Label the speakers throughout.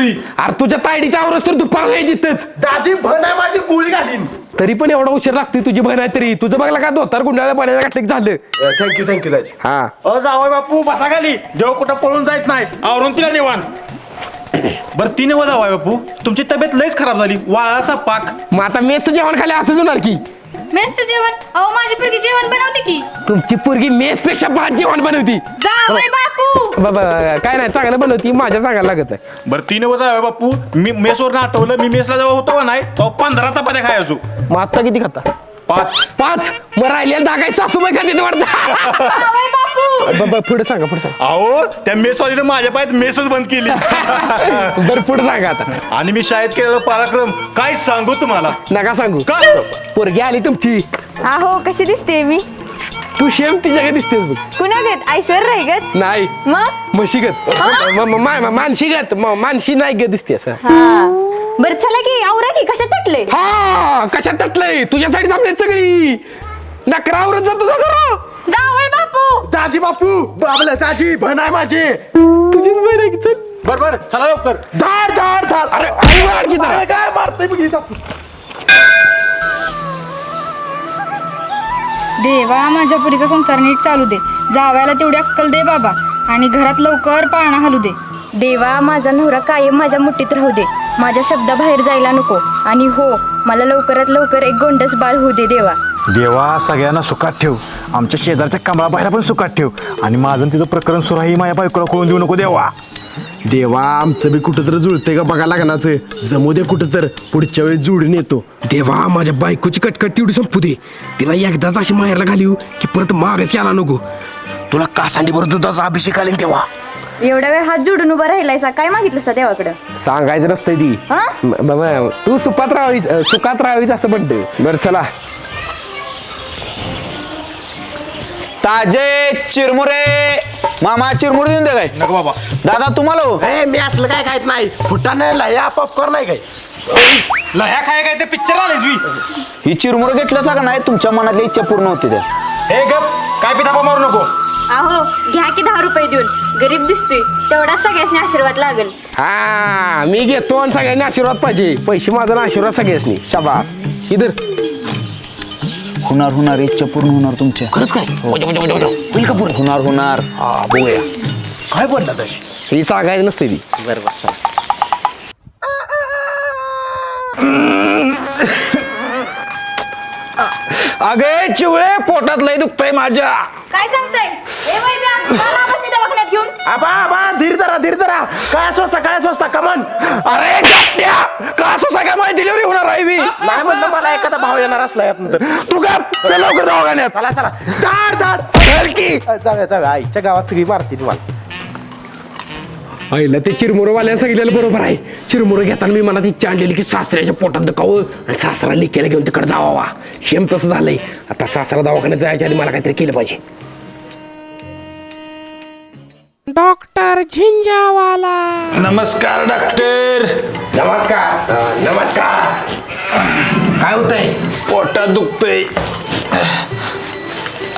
Speaker 1: तुझी?
Speaker 2: अरे तुझ्या तायडीच्या आवरच तर दुपार यायचीच.
Speaker 1: दाजी भण आहे माझी गोळी घालीन.
Speaker 2: तरी पण एवढा उशीर लागते तुझी बहीण आहे तरी. तुझं बघला का धोतर गुंडाळ्या पाण्याला घातलं की झालं.
Speaker 1: थँक्यू दाजी.
Speaker 2: हा
Speaker 3: जावय बापू बसा खाली. देव कुठं पळून जायत नाही. आवरून तिला निवान. बरं ती नव जावय बापू, तुमची तब्येत लयच खराब झाली. वाळाचा पाक.
Speaker 2: मग आता मेसचं जेवण खाली असंच होणार की.
Speaker 4: मेसचं जेवण? अहो माझी पोरगी जेवण बनवते की.
Speaker 2: तुमची पोरगी मेस पेक्षा भात जेवण बनवती.
Speaker 4: जावई बापू.
Speaker 2: बाबा काय नाही, चांगलं बनवती. माझ्या सांगायला लागत नाही.
Speaker 3: बरं ती नव जावय बापू, मी मेसवर आठवलं. मी मेसला जेव्हा होतो का नाही तो 15 चपात्या खायचो.
Speaker 2: मग आता किती खाता? 5. मग राहिलेला दागाय सासूबाई खाते वाटतं.
Speaker 4: जावई बापू.
Speaker 2: पुढे सांगा पुढे सांगा.
Speaker 3: अहो त्या मेसवालीनं माझ्या पायात मेसच बंद केली.
Speaker 2: बरं पुढे सांगा आता.
Speaker 3: आणि मी शाळेत केलेला पराक्रम काय सांगू तुम्हाला.
Speaker 2: नका सांगू.
Speaker 3: का?
Speaker 2: पोरगी आली तुमची.
Speaker 4: अहो कशी दिसते मी?
Speaker 2: तू शेम तिच्याकडे दिसतेस बघ.
Speaker 4: कुणागत? ऐश्वर्या गत?
Speaker 2: नाही
Speaker 4: मग
Speaker 2: म्हशीगत. मानशीगत. मानशी नाही ग दिसते असं.
Speaker 4: हा बर चला की आवरा की. कशात तटले?
Speaker 2: हा कशात तटलंय? तुझ्यासाठी थांबले सगळी. नकरावरच जातो जरा.
Speaker 4: जावई बापू.
Speaker 1: दाजी बापू बाबला दाजी भण आहे माझी.
Speaker 2: तुझीच बहीण आहे की. चल
Speaker 3: बरं चला लवकर.
Speaker 1: धाड धाड धाड.
Speaker 2: अरे आई मार की जरा.
Speaker 1: काय मारतय बघ हिचा.
Speaker 5: देवा माझ्या पुरीचा संसार नीट चालू दे. जावयाला तेवढी अक्कल दे बाबा. आणि घरात लवकर पाळणा हलू दे.
Speaker 4: देवा माझा नवरा कायम माझ्या मुठीत राहू दे. माझ्या शब्दाबाहेर जायला नको. आणि हो मला लवकरात लवकर एक गोंडस बाळ होऊ दे देवा.
Speaker 6: देवा सगळ्यांना सुखात ठेव. आमच्या शेजारच्या कमळा बाहेर पण सुखात ठेव. आणि माझं तिथं प्रकरण सुरू आहे, माझ्या बायकोला कळून देऊ नको देवा.
Speaker 1: देवा आमचं बी कुठं तर जुळतंय का बघा लग्नाचं. जमू दे कुठं तर, पुढच्या वेळेस जोडून येतो.
Speaker 2: देवा माझ्या बायकोची कटकट तेवढी संपू दे. तिला एकदाच अशी माहेरला घालीव की परत मागच यायला नको. तुला कासांडी बरोबर दुधाचा अभिषेक आले तेव्हा.
Speaker 4: एवढा वेळ हात जोडून उभा राहिलायसा. काय मागितलं सा देवाकडं?
Speaker 2: सांगायचं नसतंय ती.
Speaker 4: हा?
Speaker 2: बाबा तू सुखात राहावीस असं म्हणते. बरं चला.
Speaker 6: ताजे चिरमुरे. मामा चिरमुरे देऊन दे काय.
Speaker 3: नको बाबा.
Speaker 6: दादा तुम्हाला हो.
Speaker 1: मी असलं काय खायत नाही. फुटाणं लया पॉपकॉर्न नाही काय.
Speaker 3: लह्या खाय काय ते पिक्चर आलेच मी.
Speaker 6: ही चिरमुरे घेतलं का नाही तुमच्या मनातली इच्छा पूर्ण होती त्या.
Speaker 3: हे गप काय पितापा मारू नको.
Speaker 4: अहो घ्या की 10 रुपये देऊन. गरीब दिसतोय तेवढा सगळ्यांनी आशीर्वाद लागेल.
Speaker 2: हा मी घेतो आणि सगळ्यांनी आशीर्वाद पाहिजे. पैसे माझा ना आशीर्वाद सगळ्यांनी. शाबास. इधर
Speaker 6: होणार इच्छा पूर्ण होणार तुमच्या.
Speaker 2: खरंच काय होईल का पूर्ण?
Speaker 6: होणार.
Speaker 2: हा बघूया.
Speaker 1: काय बोलला तशी.
Speaker 2: ही सांगायचं नसते ती.
Speaker 6: अगे चिवळे पोटात लय दुखतंय माझ्या.
Speaker 4: काय सांगताय? ए वैभ्या, चला बसनी दवाखान्यात घेऊन.
Speaker 1: आबा धीर धरा. काय स्वस्ता कमन.
Speaker 2: अरे का सगळ्या डिलिव्हरी होणार आहे मी.
Speaker 1: नाही म्हणलं मला एखादा भाव येणार असला यातनंतर.
Speaker 2: तू का चल लवकर दवाखान्यात.
Speaker 1: चला धाड
Speaker 2: चल की.
Speaker 1: जाऊया आईच्या गावात सगळी मारती तुम्हाला.
Speaker 2: आईला ते चिरमुरवाल्यानं सांगितलेलं बरोबर आहे. चिरमुरं घेताना मी मला ती आणलेली की सासऱ्याच्या पोटात दुखावं आणि सासरा लिकेला घेऊन तिकडे जावा. शेम तसं झालंय. आता सासरा दवाखान्यात जायच्या आधी मला काहीतरी केलं पाहिजे. डॉक्टर झिंजावाला.
Speaker 6: नमस्कार डॉक्टर.
Speaker 2: नमस्कार. काय होतंय?
Speaker 6: पोटात दुखतंय.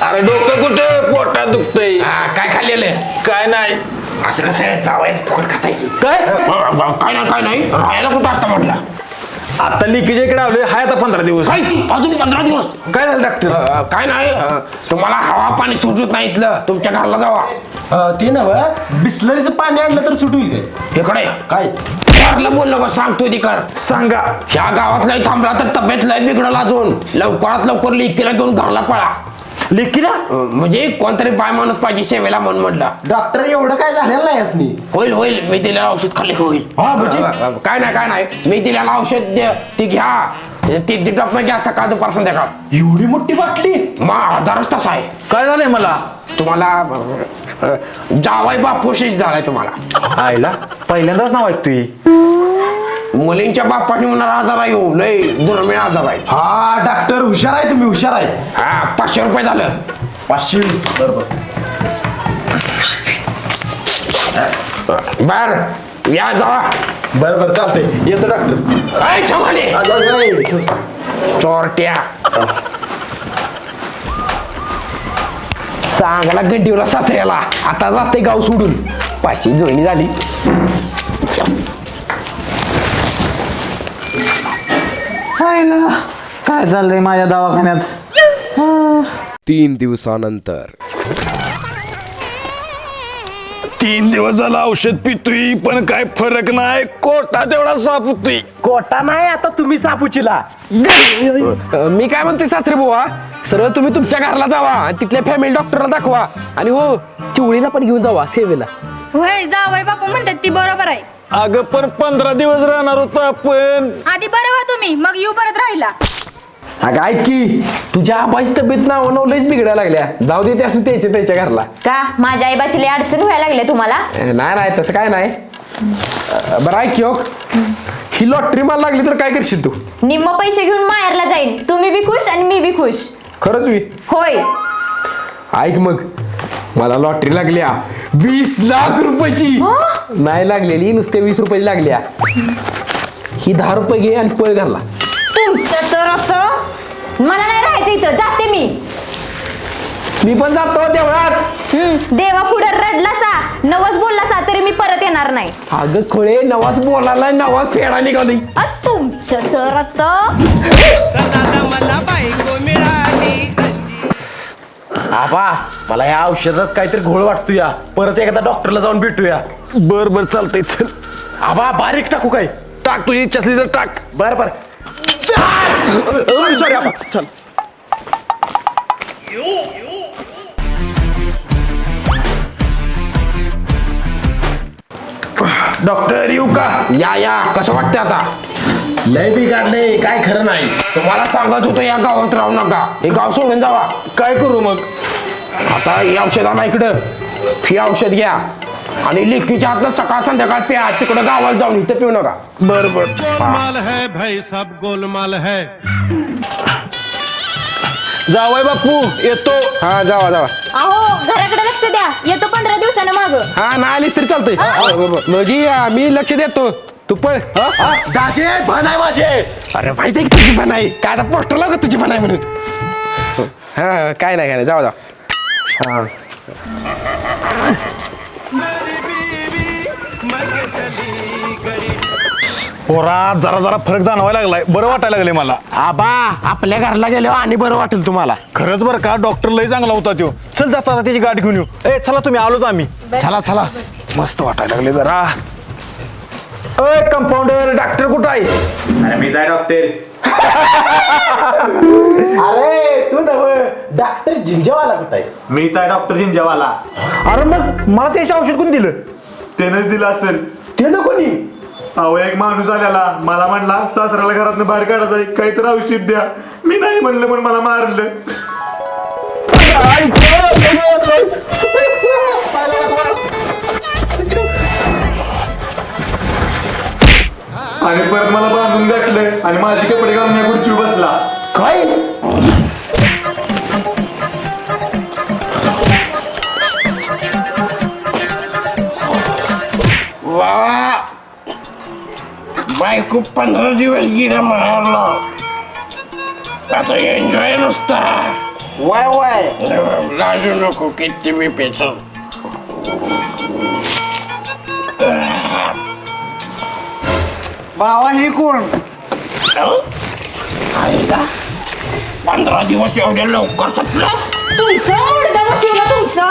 Speaker 6: अरे डोकं कुठे पोटात दुखतंय.
Speaker 2: काय खाल्लेलं?
Speaker 6: काय नाही.
Speaker 2: असं कसं आहे? चावायचं फुकट खाता की
Speaker 6: काय
Speaker 2: काय नाही राहायला कुठं असतं म्हटलं.
Speaker 3: आता लिकेज इकडे आलोय. हाय आता 15 दिवस.
Speaker 2: काय अजून 15 दिवस?
Speaker 3: काय झालं डॉक्टर?
Speaker 2: काय नाही तुम्हाला हवा पाणी सुटत नाही इथलं. तुमच्या घराला जावा.
Speaker 1: ते ना बिस्लरीचं पाणी आणलं तर सुटू काय.
Speaker 2: इकडे
Speaker 1: काय
Speaker 2: वाटलं बोल नको. सांगतोय ती कर.
Speaker 3: सांगा.
Speaker 2: ह्या गावातला थांबला तर तब्येत लय बिघडल. अजून लवकरात लवकर लेकीला घेऊन घरला पळा.
Speaker 3: लेकीला?
Speaker 2: म्हणजे कोणतरी बाय माणूस पाहिजे सेवेला म्हणून म्हटलं.
Speaker 1: डॉक्टर एवढं काय झालेलं नाही असनी.
Speaker 2: होईल मी दिलेलं औषध खाल्ले की होईल. काय नाही मी दिलेलं औषध ती घ्या. ती डॉक्टर घ्या सकाळ दुपार संध्याकाळ.
Speaker 1: एवढी मोठी बाटली.
Speaker 2: मग आजारच तसा आहे.
Speaker 3: काय झालंय मला?
Speaker 2: तुम्हाला जावाई बापूशीच झालाय तुम्हाला.
Speaker 3: आईला पहिल्यांदाच नाव ऐकतोय.
Speaker 2: मुलींच्या बापाने होणारा आजार आहे. लय दुर्मिळ आजार आहे.
Speaker 1: हा डॉक्टर हुशार आहे तुम्ही. हुशार आहे.
Speaker 2: हा 500 रुपये झालं.
Speaker 1: 500. बरोबर.
Speaker 2: बर या जावा.
Speaker 1: बरोबर चालतंय. येतो डॉक्टर.
Speaker 2: ऐ छमाले चोरट्या. चांगला गंडीवला सासऱ्याला. आता जाते गाव सोडून. 500 जोडणी झाली.
Speaker 6: काय चाललंय माझ्या दवाखान्यात?
Speaker 2: 3 दिवसानंतर
Speaker 6: 3 दिवस झालं औषध पितोय पण काय फरक नाही, कोटा तेवढा साफ होतोय.
Speaker 1: कोटा नाही आता तुम्ही सापुचीला.
Speaker 2: मी काय म्हणते सासरे बुवा, सरळ तुम्ही तुमच्या घरला जावा आणि तिथल्या फॅमिली डॉक्टरला दाखवा आणि हो चिवळीला पण घेऊन जावा सेवेला.
Speaker 5: होय जावई बापू म्हणतात ती बरोबर आहे.
Speaker 6: अगं पण 15 दिवस राहणार होतो आपण.
Speaker 5: आधी बरं व्हा तुम्ही, मग येऊ परत राहिला.
Speaker 2: अगं ऐक की, तुझ्या आबाची तब्येत नाव लयच बिघडायला लागल्या. जाऊ दे ते असं त्याच्या घरला.
Speaker 4: का माझ्या आईबाची लय अडचण व्हायला लागली तुम्हाला?
Speaker 2: नाही तसं काय नाही. बरं ऐक की, हो, ही लॉटरी मला लागली तर काय करशील तू?
Speaker 4: निम्म पैसे घेऊन माहेरला जाईन. तुम्ही बी खुश आणि मी बी खुश.
Speaker 2: खरंच मी
Speaker 4: होय.
Speaker 2: ऐक मग, मला लॉटरी लागल्या 20 लाख रुपयाची. नाही लागलेली, नुसते 20 रुपयाची लागल्या. ही 10 रुपये घे आणि पळ घालला.
Speaker 4: तुमचं तर आता मला नाही राहायचं इथं, जाते
Speaker 2: मी पण जातो देवळात.
Speaker 4: देवा पुढे रडलासा नवस बोललासा तरी मी परत येणार नाही.
Speaker 2: अगं खोळे, नवाज बोलायला नवाज फेडा निघाली.
Speaker 4: तुमचं तर आता
Speaker 1: आबा मला या औषधात काहीतरी घोळ वाटतो या. परत एकदा डॉक्टरला जाऊन भेटूया.
Speaker 6: बर चालतंय, चल.
Speaker 1: आबा बारीक टाकू काय?
Speaker 6: टाक, तुझी इच्छा असली तर टाक.
Speaker 1: बर सॉरी आबा, चल.
Speaker 6: डॉक्टर येऊ का?
Speaker 2: या कसं वाटतं आता?
Speaker 1: लय बिघडले, काय खरं नाही.
Speaker 2: तुम्हाला सांगत होतो या गावात राहू नका, हे गाव सोडून जावा.
Speaker 1: काय करू मग?
Speaker 2: आता ही औषध आणा इकडं, ही औषध घ्या आणि लेकीच्या हातनं सकाळ संध्याकाळ प्या. तिकडं गावाला जाऊन इथं पिऊ नका.
Speaker 6: बर
Speaker 7: गोलमाल है भाई, सब गोलमाल है.
Speaker 6: जावय बापू, येतो.
Speaker 2: हा जावा
Speaker 4: अहो घराकडे लक्ष द्या, येतो 15 दिवसानं माग.
Speaker 2: हा नाही आलीस तरी चालतंय. म्हणजे मी लक्ष देतो, तू पळ.
Speaker 1: दाजे भन आहे माझे.
Speaker 2: अरे माहिती आहे की तुझी पण आहे काय, आता पोस्टर लाव तुझी पण आहे म्हणून. हा काय नाही जावा. हा
Speaker 6: पोरा जरा फरक जाणवायला लागलाय, बरं वाटायला लागले मला.
Speaker 1: आबा आपल्या घरला गेलो आणि बरं वाटेल तुम्हाला.
Speaker 6: खरंच बरं का, डॉक्टर लय चांगला होता त्यो. चल जाता त्याची गाडी घेऊन येऊ. चला तुम्ही, आलोच आम्ही.
Speaker 1: चला
Speaker 2: मस्त वाटायला लागले जरा. अय कंपाऊंडर, डॉक्टर कुठं आहे?
Speaker 3: अरे मी जाय डॉक्टर.
Speaker 1: अरे तू नव डॉक्टर झिंजेवाला कुठं आहे?
Speaker 3: मीच आहे डॉक्टर जिंजावाला.
Speaker 6: अरे मग मला त्याचं औषध कोणी दिलं?
Speaker 3: त्यानंच दिलं असेल.
Speaker 1: ते ना कोणी?
Speaker 3: अहो एक माणूस आलेला, मला म्हणला सासऱ्याला घरातनं बाहेर काढत आहे, काहीतरी औषध द्या. मी नाही म्हणलं पण मला मारलं. आणि परत मला बांधून गाठलं आणि माझे कपडे घालून या खुर्चीवर बसला.
Speaker 1: काय?
Speaker 2: वा बायको 15 दिवस गेला मारला, आता एन्जॉय नुसता.
Speaker 1: वाय
Speaker 2: लाजू नको, किती मी पेचो.
Speaker 6: बाबा हे कोण?
Speaker 2: 15 दिवस एवढ्या लवकर संपलं?
Speaker 4: तुमचं मुडदा बसवलं तुमचं.